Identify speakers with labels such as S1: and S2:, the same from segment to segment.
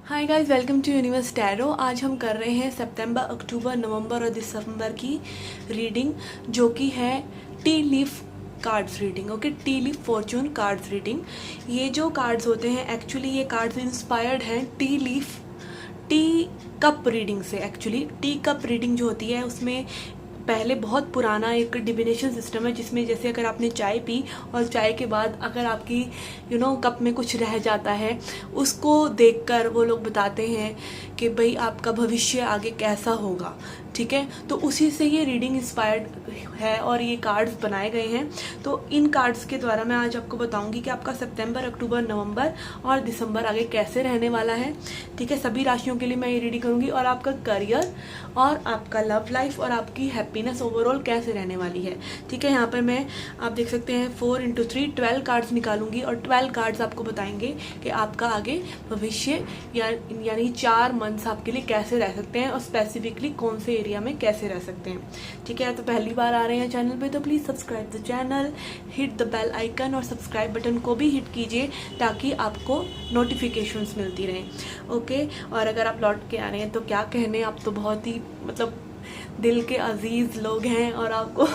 S1: Hi guys, welcome to universe tarot. आज हम कर रहे हैं सितंबर, अक्टूबर, नवंबर और दिसंबर की रीडिंग, जो कि है T leaf cards reading. Okay, T leaf Fortune cards reading. ये जो कार्ड्स होते हैं, एक्चुअली ये कार्ड्स इंस्पायर्ड हैं टी कप रीडिंग से। एक्चुअली टी कप रीडिंग जो होती है, उसमें पहले बहुत पुराना एक डिविनेशन सिस्टम है, जिसमें जैसे अगर आपने चाय पी और चाय के बाद अगर आपकी कप में कुछ रह जाता है, उसको देखकर वो लोग बताते हैं कि भाई आपका भविष्य आगे कैसा होगा। ठीक है, तो उसी से ये रीडिंग इंस्पायर्ड है और ये कार्ड्स बनाए गए हैं। तो इन कार्ड्स के द्वारा मैं आज आपको बताऊंगी कि आपका सितंबर, अक्टूबर, नवंबर और दिसंबर आगे कैसे रहने वाला है। ठीक है, सभी राशियों के लिए मैं ये रीडिंग करूंगी, और आपका करियर और आपका लव लाइफ और आपकी हैप्पीनेस ओवरऑल कैसे रहने वाली है। ठीक है, यहाँ पर मैं, आप देख सकते हैं, 4 × 3 12 कार्ड्स निकालूंगी, और 12 कार्ड्स आपको बताएंगे कि आपका आगे भविष्य यानी 4 मंथ्स आपके लिए कैसे रह सकते हैं, और स्पेसिफिकली कौन से एरिया में कैसे रह सकते हैं। ठीक है, तो पहली बार आ रहे हैं चैनल पे तो please subscribe the channel, hit the bell icon और सब्सक्राइब बटन को भी हिट कीजिए ताकि आपको नोटिफिकेशंस मिलती रहें। ओके, और अगर आप लौट के आ रहे हैं तो क्या कहने, आप तो बहुत ही दिल के अजीज़ लोग हैं, और आपको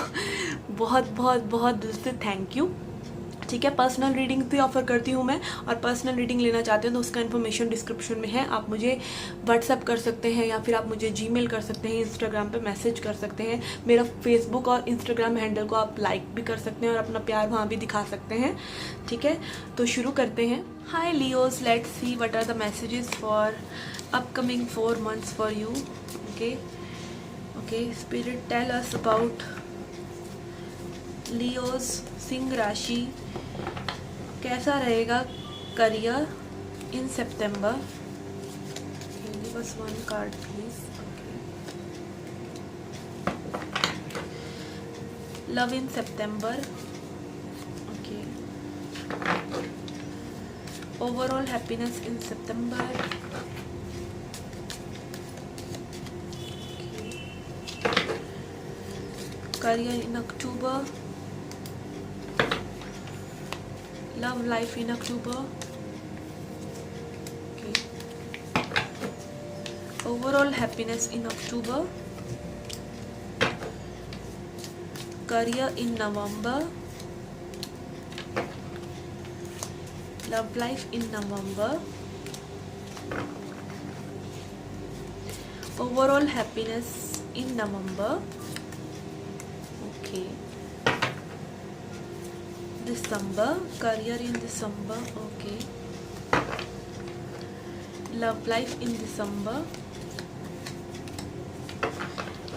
S1: बहुत बहुत बहुत दिल से थैंक यू। ठीक है, पर्सनल रीडिंग भी ऑफर करती हूँ मैं, और पर्सनल रीडिंग लेना चाहते हैं तो उसका इन्फॉर्मेशन डिस्क्रिप्शन में है। आप मुझे व्हाट्सएप कर सकते हैं, या फिर आप मुझे जीमेल कर सकते हैं, इंस्टाग्राम पे मैसेज कर सकते हैं। मेरा फेसबुक और इंस्टाग्राम हैंडल को आप लाइक भी कर सकते हैं और अपना प्यार वहाँ भी दिखा सकते हैं। ठीक है, तो शुरू करते हैं। Hi Leos, let's see what are the messages for upcoming 4 months for you. Okay, spirit tell us about Leos सिंह राशि, कैसा रहेगा करियर इन सितंबर। बस 1 कार्ड प्लीज। लव इन सितंबर। ओके, ओवरऑल हैप्पीनेस इन सितंबर। करियर इन अक्टूबर, love life in October. Okay. Overall happiness in October. Career in November. Love life in November. Overall happiness in November. Okay. December, career in December. Okay, love life in December,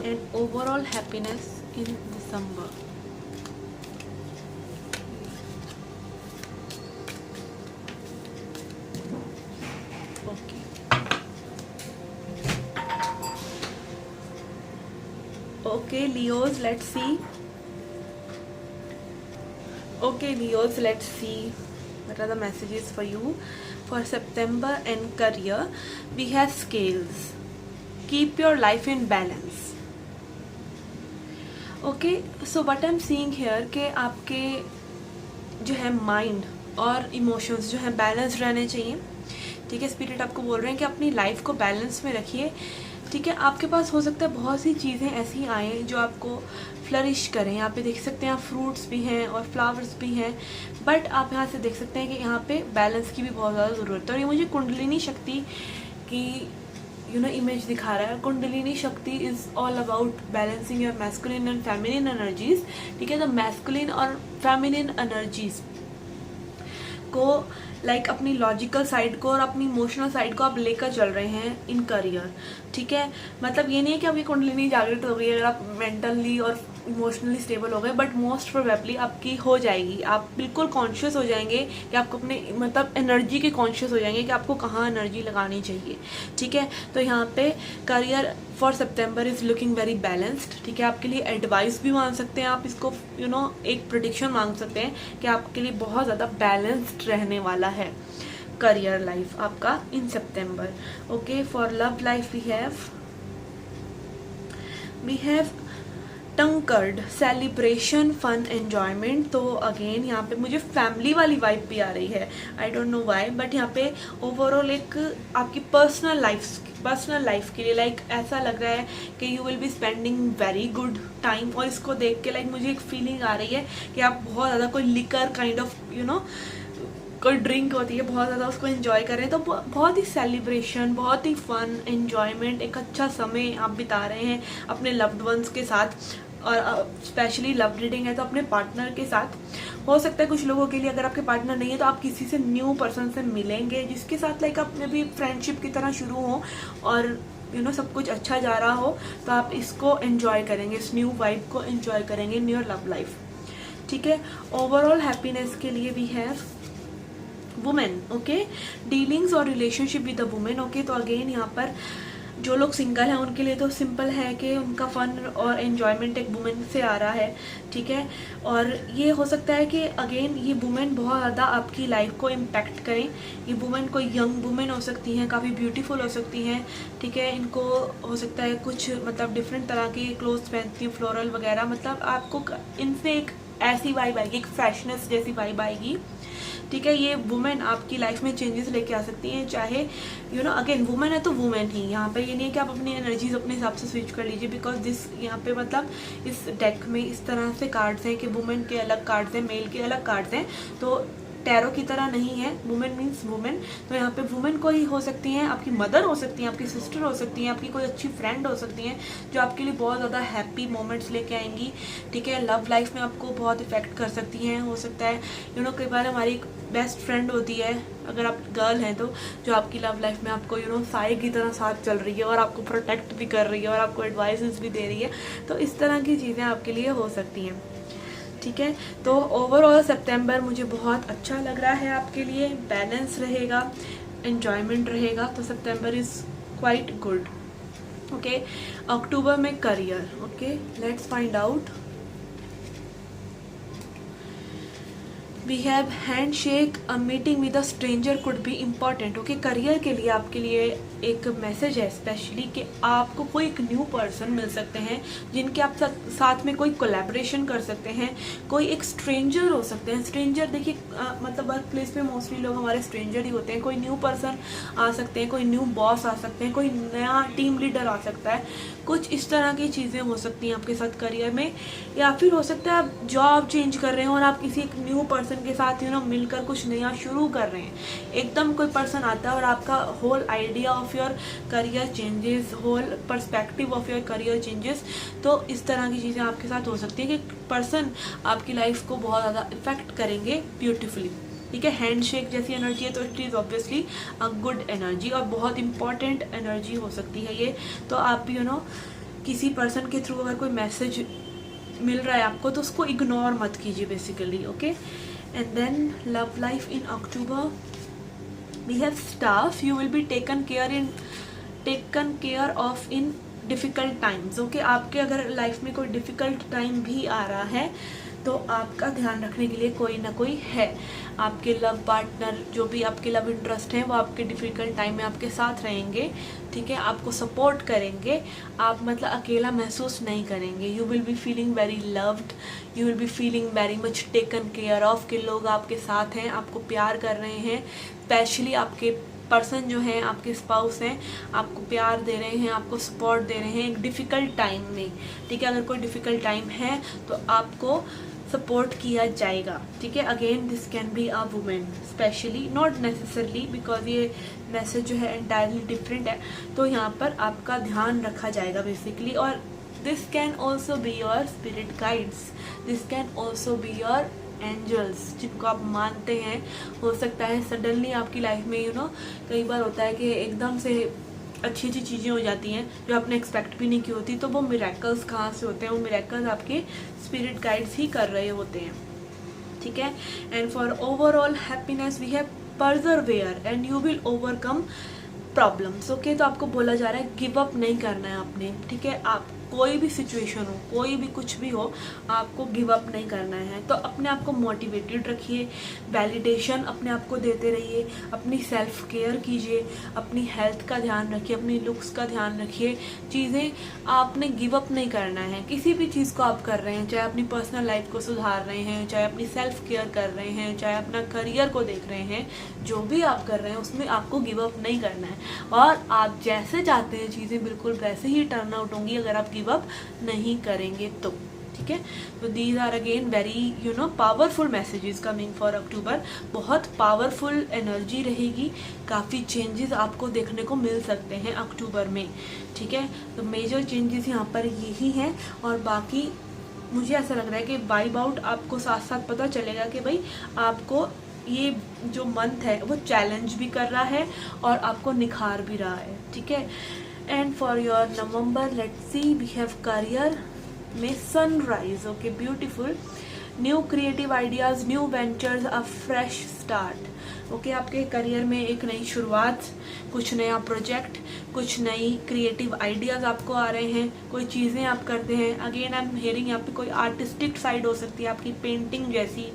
S1: and overall happiness in December. Okay, okay Leos, let's see. Okay Leos, let's see what are the messages for you for September and career. We have scales. Keep your life in balance. Okay, so what I'm seeing here कि आपके जो है mind और emotions जो है balance रहने चाहिए। ठीक है, स्पिरिट आपको बोल रहे हैं कि अपनी लाइफ को बैलेंस में रखिए। ठीक है, आपके पास हो सकता है बहुत सी चीज़ें ऐसी आए जो आपको फ्लरिश करें। यहाँ पे देख सकते हैं आप, फ्रूट्स भी हैं और फ्लावर्स भी हैं, बट आप यहाँ से देख सकते हैं कि यहाँ पे बैलेंस की भी बहुत ज़्यादा ज़रूरत है। और ये मुझे कुंडलिनी शक्ति की इमेज दिखा रहा है। कुंडलिनी शक्ति is all about balancing your masculine and feminine energies. ठीक है, तो मैस्कुलिन और फेमिनिन एनर्जीज को अपनी लॉजिकल साइड को और अपनी इमोशनल साइड को आप लेकर चल रहे हैं इन करियर। ठीक है, मतलब ये नहीं है कि आपकी कुंडलिनी जागृत हो गई अगर आप मेंटली और इमोशनली स्टेबल हो गए, बट मोस्ट प्रोबेबली आपकी हो जाएगी। आप बिल्कुल कॉन्शियस हो जाएंगे कि आपको अपने एनर्जी के कॉन्शियस हो जाएंगे कि आपको कहाँ एनर्जी लगानी चाहिए। ठीक है, तो यहाँ पे career for September is looking very balanced. ठीक है, आपके लिए एडवाइस भी मांग सकते हैं आप, इसको एक प्रेडिक्शन मांग सकते हैं कि आपके लिए बहुत ज़्यादा बैलेंस्ड रहने वाला है करियर लाइफ आपका इन सितंबर। Okay, for love life we have tankard, celebration, fun, enjoyment. तो अगेन यहाँ पे मुझे फैमिली वाली वाइब भी आ रही है, I don't know why, but यहाँ पे ओवरऑल एक आपकी पर्सनल लाइफ के लिए लाइक ऐसा लग रहा है कि you will be spending very good time. और इसको देख के लाइक मुझे एक फीलिंग आ रही है कि आप बहुत ज़्यादा कोई लिकर काइंड ऑफ कोई ड्रिंक होती है, बहुत ज़्यादा उसको एंजॉय करें। तो बहुत ही सेलिब्रेशन, बहुत ही फन, एंजॉयमेंट, एक अच्छा समय आप बिता रहे हैं अपने लव्ड वंस के साथ। और स्पेशली लव रीडिंग है तो अपने पार्टनर के साथ। हो सकता है कुछ लोगों के लिए अगर आपके पार्टनर नहीं है तो आप किसी से न्यू पर्सन से मिलेंगे जिसके साथ लाइक अपने भी फ्रेंडशिप की तरह शुरू हो और सब कुछ अच्छा जा रहा हो। तो आप इसको एंजॉय करेंगे, इस न्यू वाइब को एंजॉय करेंगे इन योर लव लाइफ। ठीक है, ओवरऑल हैप्पीनेस के लिए भी है वुमेन। ओके, डीलिंग्स और relationship with the women. Okay, तो अगेन यहाँ पर जो लोग सिंगल हैं उनके लिए तो सिंपल है कि उनका फन और एन्जॉयमेंट एक वुमेन से आ रहा है। ठीक है, और ये हो सकता है कि अगेन ये वुमेन बहुत ज़्यादा आपकी लाइफ को इम्पैक्ट करें। ये वुमेन कोई यंग वुमेन हो सकती हैं, काफ़ी ब्यूटीफुल हो सकती हैं। ठीक है, इनको हो सकता है कुछ मतलब डिफरेंट तरह के क्लोथ्स पहनती हैं, फ्लोरल वगैरह, मतलब आपको इनसे एक ऐसी वाइब आएगी, एक फ्रेशनेस जैसी वाइब आएगी। ठीक है, ये वुमेन आपकी लाइफ में चेंजेस लेके आ सकती हैं। चाहे अगेन वुमेन है तो वुमेन ही, यहाँ पे ये नहीं है कि आप अपनी एनर्जीज अपने हिसाब से स्विच कर लीजिए, बिकॉज दिस यहाँ पे मतलब इस डेक में इस तरह से कार्ड्स हैं कि वुमेन के अलग कार्ड्स हैं, मेल के अलग कार्ड्स हैं। तो टैरो की तरह नहीं है, वुमेन मीन्स वुमेन। तो यहाँ पे वुमेन कोई हो सकती हैं, आपकी मदर हो सकती हैं, आपकी सिस्टर हो सकती हैं, आपकी कोई अच्छी फ्रेंड हो सकती हैं जो आपके लिए बहुत ज़्यादा हैप्पी मोमेंट्स लेके आएंगी। ठीक है, लव लाइफ में आपको बहुत इफेक्ट कर सकती हैं। हो सकता है कई बार हमारी एक बेस्ट फ्रेंड होती है, अगर आप गर्ल हैं तो, जो आपकी लव लाइफ में आपको साई की तरह साथ चल रही है और आपको प्रोटेक्ट भी कर रही है और आपको एडवाइसेस भी दे रही है। तो इस तरह की चीज़ें आपके लिए हो सकती हैं। ठीक है, तो ओवरऑल सितंबर मुझे बहुत अच्छा लग रहा है आपके लिए, बैलेंस रहेगा, एन्जॉयमेंट रहेगा। तो September is quite good. Okay, October में career. Okay, let's find out. We have handshake, a meeting with a stranger could be important. Okay, career के लिए आपके लिए एक मैसेज है स्पेशली कि आपको कोई एक न्यू पर्सन मिल सकते हैं जिनके आप साथ में कोई कोलैबोरेशन कर सकते हैं। कोई एक स्ट्रेंजर हो सकते हैं। स्ट्रेंजर देखिए मतलब वर्क प्लेस पे मोस्टली लोग हमारे स्ट्रेंजर ही होते हैं। कोई न्यू पर्सन आ सकते हैं, कोई न्यू बॉस आ सकते हैं, कोई नया टीम लीडर आ सकता है। कुछ इस तरह की चीज़ें हो सकती हैं आपके साथ करियर में। या फिर हो सकता है आप जॉब चेंज कर रहे हो और आप किसी एक न्यू पर्सन के साथ मिलकर कुछ नया शुरू कर रहे हैं। एकदम कोई पर्सन आता है और आपका whole idea of your career changes, whole perspective of your career changes. तो इस तरह की चीज़ें आपके साथ हो सकती है कि पर्सन आपकी लाइफ को बहुत ज़्यादा इफेक्ट करेंगे ब्यूटिफुली। ठीक है, हैंडशेक जैसी एनर्जी है तो it is obviously a good energy और बहुत इंपॉर्टेंट एनर्जी हो सकती है ये। तो आप किसी पर्सन के थ्रू अगर कोई मैसेज मिल रहा है आपको तो उसको इग्नोर मत कीजिए basically. Okay, and then love life in October we have staff, you will be taken care of in difficult times. Okay, आपके अगर लाइफ में कोई डिफ़िकल्ट टाइम भी आ रहा है तो आपका ध्यान रखने के लिए कोई ना कोई है। आपके लव पार्टनर, जो भी आपके लव इंटरेस्ट हैं, वो आपके डिफ़िकल्ट टाइम में आपके साथ रहेंगे। ठीक है, आपको सपोर्ट करेंगे। आप मतलब अकेला महसूस नहीं करेंगे। You will be feeling very loved, you will be feeling very much taken care of, के लोग आपके साथ हैं, आपको प्यार कर रहे हैं। स्पेशली आपके पर्सन जो हैं, आपके स्पाउस हैं, आपको प्यार दे रहे हैं, आपको सपोर्ट दे रहे हैं एक डिफ़िकल्ट टाइम में। ठीक है, अगर कोई डिफ़िकल्ट टाइम है तो आपको सपोर्ट किया जाएगा। ठीक है, again this can be a women specially, not necessarily, because ये मैसेज जो है एंटायरली डिफरेंट है। तो यहाँ पर आपका ध्यान रखा जाएगा बेसिकली। और this can also be your spirit guides, this can also be your angels जिनको आप मानते हैं। हो सकता है सडनली आपकी लाइफ में कई बार होता है कि एकदम से अच्छी अच्छी चीज़ें हो जाती हैं जो आपने एक्सपेक्ट भी नहीं की होती। तो वो मिरेकल्स कहाँ से होते हैं? वो मिरेकल्स आपके स्पिरिट गाइड्स ही कर रहे होते हैं। ठीक है, and for overall happiness we have persevere and you will overcome problems. Okay, तो आपको बोला जा रहा है गिव अप नहीं करना है आपने। ठीक है, आप कोई भी सिचुएशन हो, कोई भी कुछ भी हो, आपको गिव अप नहीं करना है। तो अपने आप को मोटिवेटेड रखिए, वैलिडेशन अपने आप को देते रहिए, अपनी सेल्फ केयर कीजिए, अपनी हेल्थ का ध्यान रखिए, अपनी लुक्स का ध्यान रखिए। चीज़ें आपने गिव अप नहीं करना है। किसी भी चीज़ को आप कर रहे हैं, चाहे अपनी पर्सनल लाइफ को सुधार रहे हैं, चाहे अपनी सेल्फ केयर कर रहे हैं, चाहे अपना करियर को देख रहे हैं, जो भी आप कर रहे हैं उसमें आपको गिव अप नहीं करना है। और आप जैसे चाहते हैं चीज़ें बिल्कुल वैसे ही टर्न आउट होंगी अगर आप गिव अप नहीं करेंगे तो। ठीक है, तो these are again very powerful messages coming for October. बहुत पावरफुल एनर्जी रहेगी, काफ़ी चेंजेस आपको देखने को मिल सकते हैं अक्टूबर में। ठीक है, तो मेजर चेंजेस यहाँ पर यही हैं। और बाकी मुझे ऐसा लग रहा है कि वाइब आउट आपको साथ साथ पता चलेगा कि भाई आपको ये जो मंथ है वो चैलेंज भी कर रहा है और आपको निखार भी रहा है। ठीक है, and for your November let's see, we have career में sunrise. Okay, beautiful, new creative ideas, new ventures, a fresh start. Okay, आपके करियर में एक नई शुरुआत, कुछ नया प्रोजेक्ट, कुछ नई क्रिएटिव आइडियाज आपको आ रहे हैं, कोई चीज़ें आप करते हैं। अगेन आई एम हियरिंग यहाँ पे कोई आर्टिस्टिक साइड हो सकती है आपकी, पेंटिंग जैसी।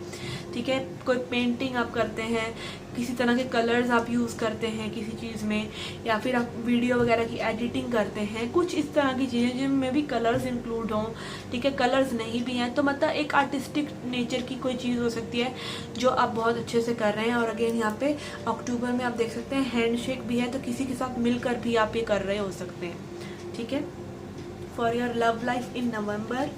S1: ठीक है, कोई पेंटिंग आप करते हैं, किसी तरह के कलर्स आप यूज़ करते हैं किसी चीज़ में, या फिर आप वीडियो वगैरह की एडिटिंग करते हैं, कुछ इस तरह की चीज़ें जिनमें भी कलर्स इंक्लूड हों। ठीक है, कलर्स नहीं भी हैं तो मतलब एक आर्टिस्टिक नेचर की कोई चीज़ हो सकती है जो आप बहुत अच्छे से कर रहे हैं। और अगेन यहाँ पे अक्टूबर में आप देख सकते हैं हैंडशेक भी है, तो किसी के साथ मिलकर भी आप ये कर रहे हो सकते हैं। ठीक है, for your love life in November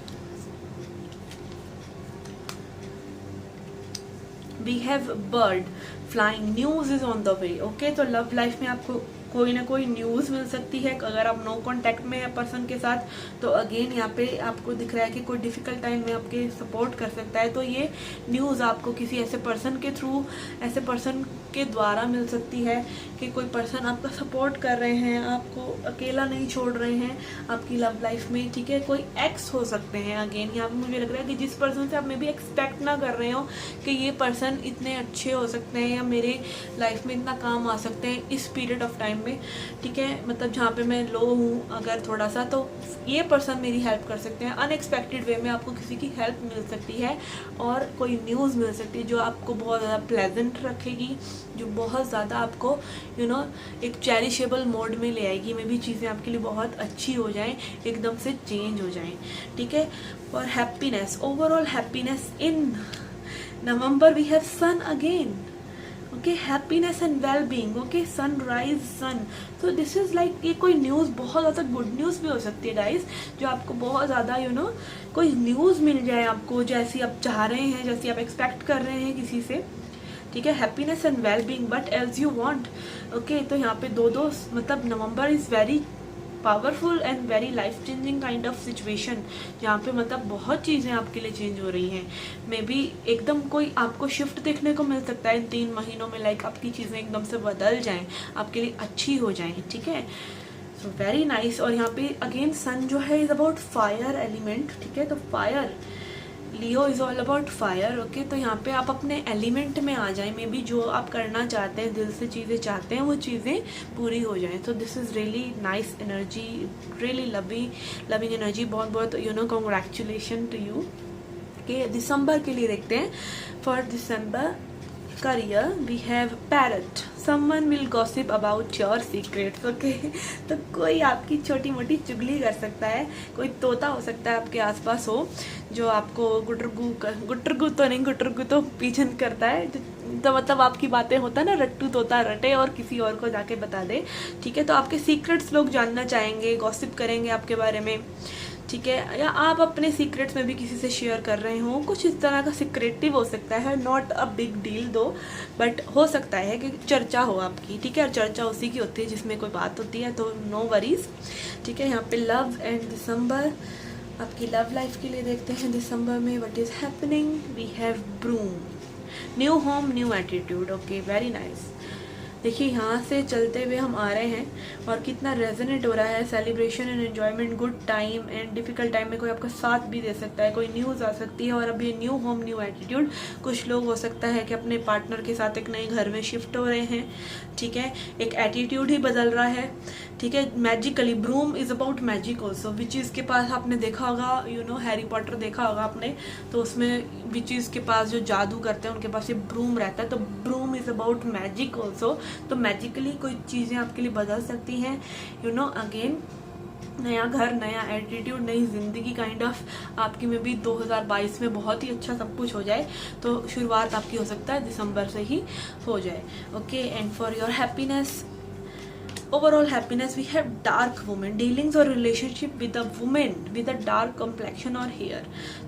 S1: we have bird flying, news is on the way. Okay, तो लव लाइफ में आपको कोई ना कोई न्यूज़ मिल सकती है। अगर आप नो कांटेक्ट में है पर्सन के साथ तो अगेन यहाँ पे आपको दिख रहा है कि कोई डिफ़िकल्ट टाइम में आपके सपोर्ट कर सकता है। तो ये न्यूज़ आपको किसी ऐसे पर्सन के थ्रू, ऐसे पर्सन के द्वारा मिल सकती है कि कोई पर्सन आपका सपोर्ट कर रहे हैं, आपको अकेला नहीं छोड़ रहे हैं आपकी लव लाइफ में। ठीक है, कोई एक्स हो सकते हैं। अगेन यहाँ पे मुझे लग रहा है कि जिस पर्सन से आप मे भी एक्सपेक्ट ना कर रहे हो कि ये पर्सन इतने अच्छे हो सकते हैं या मेरे लाइफ में इतना काम आ सकते हैं इस पीरियड ऑफ टाइम में। ठीक है, मतलब जहाँ पे मैं लो हूँ अगर थोड़ा सा, तो ये पर्सन मेरी हेल्प कर सकते हैं। अनएक्सपेक्टेड वे में आपको किसी की हेल्प मिल सकती है और कोई न्यूज़ मिल सकती है जो आपको बहुत ज़्यादा प्लेजेंट रखेगी, जो बहुत ज़्यादा आपको एक चेरिशेबल मोड में ले आएगी। में भी चीज़ें आपके लिए बहुत अच्छी हो जाएं, एकदम से चेंज हो जाएं। ठीक है, और happiness, overall happiness in November we have sun again. Okay, happiness and well being. Okay, sunrise sun, तो दिस इज़ लाइक ये कोई न्यूज़ बहुत ज़्यादा गुड न्यूज़ भी हो सकती है गाइज, जो आपको बहुत ज़्यादा कोई न्यूज़ मिल जाए आपको जैसी आप चाह रहे हैं, जैसी आप एक्सपेक्ट कर रहे हैं किसी से। ठीक है, happiness and well being but as you want. Okay, तो यहाँ पे दो मतलब November is very powerful and very life changing kind of situation, जहाँ पे मतलब बहुत चीज़ें आपके लिए चेंज हो रही हैं। मे बी एकदम कोई आपको शिफ्ट देखने को मिल सकता है इन 3 महीनों में, लाइक आपकी चीज़ें एकदम से बदल जाएं, आपके लिए अच्छी हो जाएं। ठीक है, सो वेरी नाइस। और यहाँ पे अगेन सन जो है इज़ अबाउट फायर एलिमेंट। ठीक है, तो fire, Leo is all about fire. Okay, तो यहाँ पे आप अपने एलिमेंट में आ जाएं, मे बी जो आप करना चाहते हैं, दिल से चीज़ें चाहते हैं, वो चीज़ें पूरी हो जाएं। तो this is really nice energy, really loving energy. बहुत बहुत कॉन्ग्रेचुलेशन टू यू। ओके, दिसंबर के लिए देखते हैं। For December career we have parrot, someone will gossip about your secrets. Okay, तो कोई आपकी छोटी मोटी चुगली कर सकता है, कोई तोता हो सकता है आपके आसपास हो जो आपको गुटरगु तो पीछन करता है, तो मतलब आपकी बातें होता है ना, रट्टू तोता रटे और किसी और को जाके बता दे। ठीक है, तो आपके सीक्रेट्स लोग जानना चाहेंगे, गॉसिप करेंगे आपके बारे में। ठीक है, या आप अपने सीक्रेट्स में भी किसी से शेयर कर रहे हो, कुछ इस तरह का सीक्रेटिव हो सकता है। नॉट अ बिग डील दो, बट हो सकता है कि चर्चा हो आपकी। ठीक है, और चर्चा उसी की होती है जिसमें कोई बात होती है, तो नो वरीज। ठीक है, यहाँ पे लव एंड दिसंबर, आपकी लव लाइफ के लिए देखते हैं दिसंबर में what is happening. We have broom, new home new attitude. Okay, very nice. देखिए यहाँ से चलते हुए हम आ रहे हैं और कितना रेजोनेट हो रहा है, celebration and enjoyment, good time and difficult time में कोई आपका साथ भी दे सकता है, कोई न्यूज़ आ सकती है। और अभी न्यू होम न्यू एटीट्यूड, कुछ लोग हो सकता है कि अपने पार्टनर के साथ एक नए घर में शिफ्ट हो रहे हैं, ठीक है, एक एटीट्यूड ही बदल रहा है, ठीक है। Magically broom is about magic also, witches के पास आपने देखा होगा, यू नो हैरी पॉटर देखा होगा आपने, तो उसमें विचेस के पास जो जादू करते हैं उनके पास ये ब्रूम रहता है, तो broom is about magic also. तो मैजिकली कोई चीज़ें आपके लिए बदल सकती हैं, यू नो, अगेन नया घर, नया एटीट्यूड, नई जिंदगी काइंड ऑफ आपकी में भी 2022 में बहुत ही अच्छा सब कुछ हो जाए। तो शुरुआत आपकी हो सकता है दिसंबर से ही हो जाए, okay. And for your happiness, overall happiness, we have dark woman, dealings or relationship with a woman with a dark complexion or hair।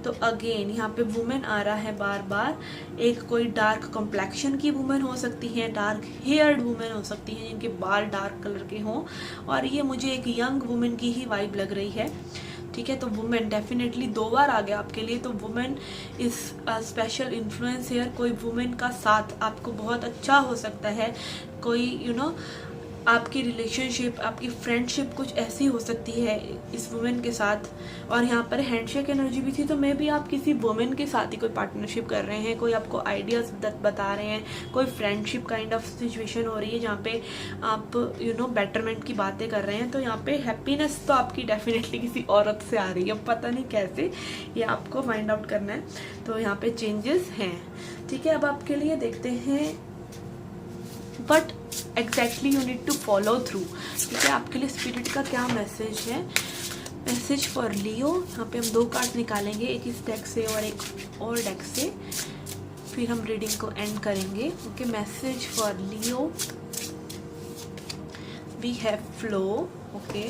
S1: तो अगेन यहाँ पे वुमेन आ रहा है बार बार, एक कोई डार्क कॉम्प्लेक्शन की वुमेन हो सकती है, डार्क हेयर्ड वुमेन हो सकती है जिनके बाल डार्क कलर के हों, और ये मुझे एक यंग वुमेन की ही वाइब लग रही है, ठीक है। तो वुमेन डेफिनेटली 2 बार आ गया आपके लिए, तो women is special influence here. कोई वुमेन का साथ आपको बहुत अच्छा हो सकता है, कोई यू नो आपकी रिलेशनशिप, आपकी फ्रेंडशिप कुछ ऐसी हो सकती है इस वुमेन के साथ। और यहाँ पर हैंडशेक एनर्जी भी थी, तो मे भी आप किसी वुमेन के साथ ही कोई पार्टनरशिप कर रहे हैं, कोई आपको आइडियाज बता रहे हैं, कोई फ्रेंडशिप काइंड ऑफ सिचुएशन हो रही है जहाँ पे आप यू नो बेटरमेंट की बातें कर रहे हैं। तो यहाँ पे हैप्पीनेस तो आपकी डेफिनेटली किसी औरत से आ रही है, पता नहीं कैसे, ये आपको फाइंड आउट करना है। तो यहाँ पे चेंजेस हैं, ठीक है। अब आपके लिए देखते हैं but exactly you need to follow through, ठीक है। आपके लिए स्पिरिट का क्या मैसेज है? मैसेज फॉर लियो, यहाँ पे हम 2 कार्ड निकालेंगे, एक इस डेक से और एक और डेक से, फिर हम रीडिंग को एंड करेंगे, okay. Message for Leo, we have flow, okay.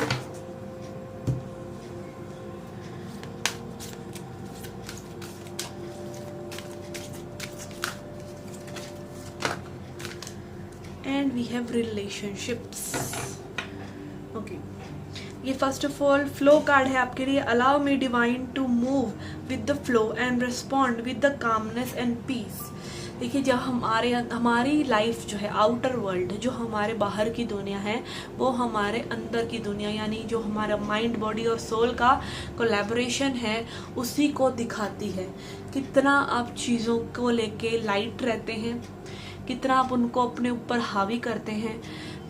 S1: and we have relationships, okay। ये first of all flow card है आपके लिए। Allow me divine to move with the flow and respond with the calmness and peace. देखिए जब हमारी life जो है, outer world जो हमारे बाहर की दुनिया है, वो हमारे अंदर की दुनिया यानी जो हमारा माइंड, बॉडी और सोल का कोलैबोरेशन है उसी को दिखाती है। कितना आप चीज़ों को लेके लाइट रहते हैं, कितना आप उनको अपने ऊपर हावी करते हैं,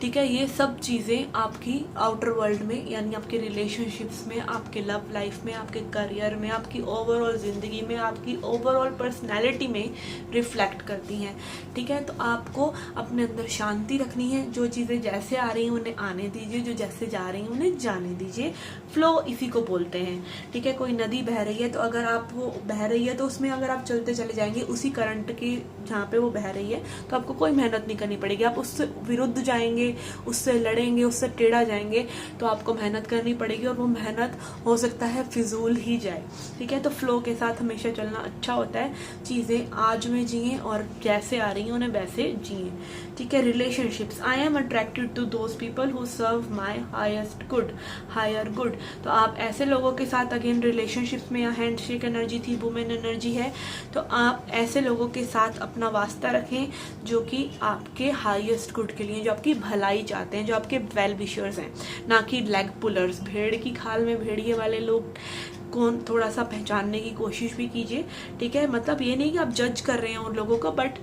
S1: ठीक है। ये सब चीज़ें आपकी आउटर वर्ल्ड में यानी आपके रिलेशनशिप्स में, आपके लव लाइफ में, आपके करियर में, आपकी ओवरऑल ज़िंदगी में, आपकी ओवरऑल पर्सनैलिटी में रिफ्लेक्ट करती हैं, ठीक है। तो आपको अपने अंदर शांति रखनी है, जो चीज़ें जैसे आ रही हैं उन्हें आने दीजिए, जो जैसे जा रही हैं उन्हें जाने दीजिए। फ्लो इसी को बोलते हैं, ठीक है। कोई नदी बह रही है, तो अगर आप वो बह रही है तो उसमें अगर आप चलते चले जाएंगे उसी करंट की जहाँ पे वो बह रही है, तो आपको कोई मेहनत नहीं करनी पड़ेगी। आप उससे विरुद्ध जाएंगे, उससे लड़ेंगे, उससे टेढ़ा जाएंगे, तो आपको मेहनत करनी पड़ेगी और वो मेहनत हो सकता है फिजूल ही जाए, ठीक है। तो फ्लो के साथ हमेशा चलना अच्छा होता है। चीज़ें आज में जिए और जैसे आ रही हैं उन्हें वैसे जिए, ठीक है। Relationships, I am attracted to those people who serve my highest good, higher good. तो आप ऐसे लोगों के साथ, अगेन रिलेशनशिप्स में या हैंडशेक एनर्जी थी, वुमेन एनर्जी है, तो आप ऐसे लोगों के साथ अपना वास्ता रखें जो कि आपके हाईएस्ट गुड के लिए, जो आपकी भलाई चाहते हैं, जो आपके वेल विशर्स हैं, ना कि लेग पुलर्स। भेड़ की खाल में भेड़िए वाले लोग कौन, थोड़ा सा पहचानने की कोशिश भी कीजिए, ठीक है। मतलब ये नहीं कि आप जज कर रहे हैं उन लोगों को, बट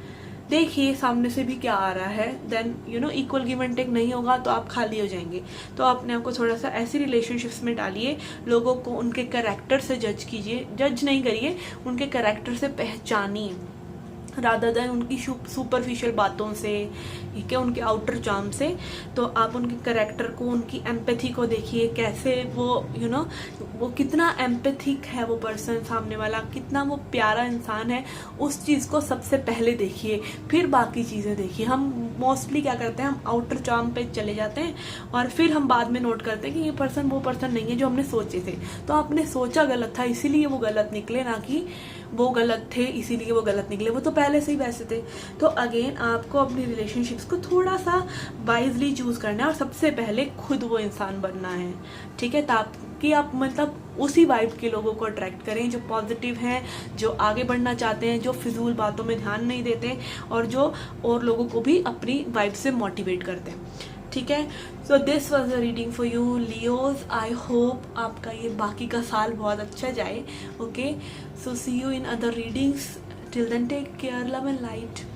S1: देखिए सामने से भी क्या आ रहा है, then you know equal give and take नहीं होगा तो आप खाली हो जाएंगे। तो अपने आप को थोड़ा सा ऐसी रिलेशनशिप्स में डालिए, लोगों को उनके कैरेक्टर से जज कीजिए, जज नहीं करिए, उनके कैरेक्टर से पहचानिए रादर देन उनकी सुपरफिशियल बातों से, ठीक है, उनके आउटर चार्म से। तो आप उनके कैरेक्टर को, उनकी एम्पैथी को देखिए, कैसे वो यू नो वो कितना एम्पैथिक है वो पर्सन सामने वाला, कितना वो प्यारा इंसान है, उस चीज़ को सबसे पहले देखिए, फिर बाकी चीज़ें देखिए। हम मोस्टली क्या करते हैं, हम आउटर चार्म पे चले जाते हैं और फिर हम बाद में नोट करते हैं कि ये पर्सन वो पर्सन नहीं है जो हमने सोचे थे। तो आपने सोचा गलत था इसीलिए वो गलत निकले, ना कि वो गलत थे इसीलिए वो गलत निकले, वो तो पहले से ही वैसे थे। तो अगेन आपको अपनी रिलेशनशिप्स को थोड़ा सा वाइजली चूज करना है और सबसे पहले खुद वो इंसान बनना है, ठीक है, ताकि आप मतलब उसी वाइब के लोगों को अट्रैक्ट करें जो पॉजिटिव हैं, जो आगे बढ़ना चाहते हैं, जो फिजूल बातों में ध्यान नहीं देते और जो और लोगों को भी अपनी वाइब से मोटिवेट करते हैं, ठीक है। So this was a reading for you Leos. I hope आपका ये बाकी का साल बहुत अच्छा जाए। Okay, so see you in other readings. Till then take care, love and light.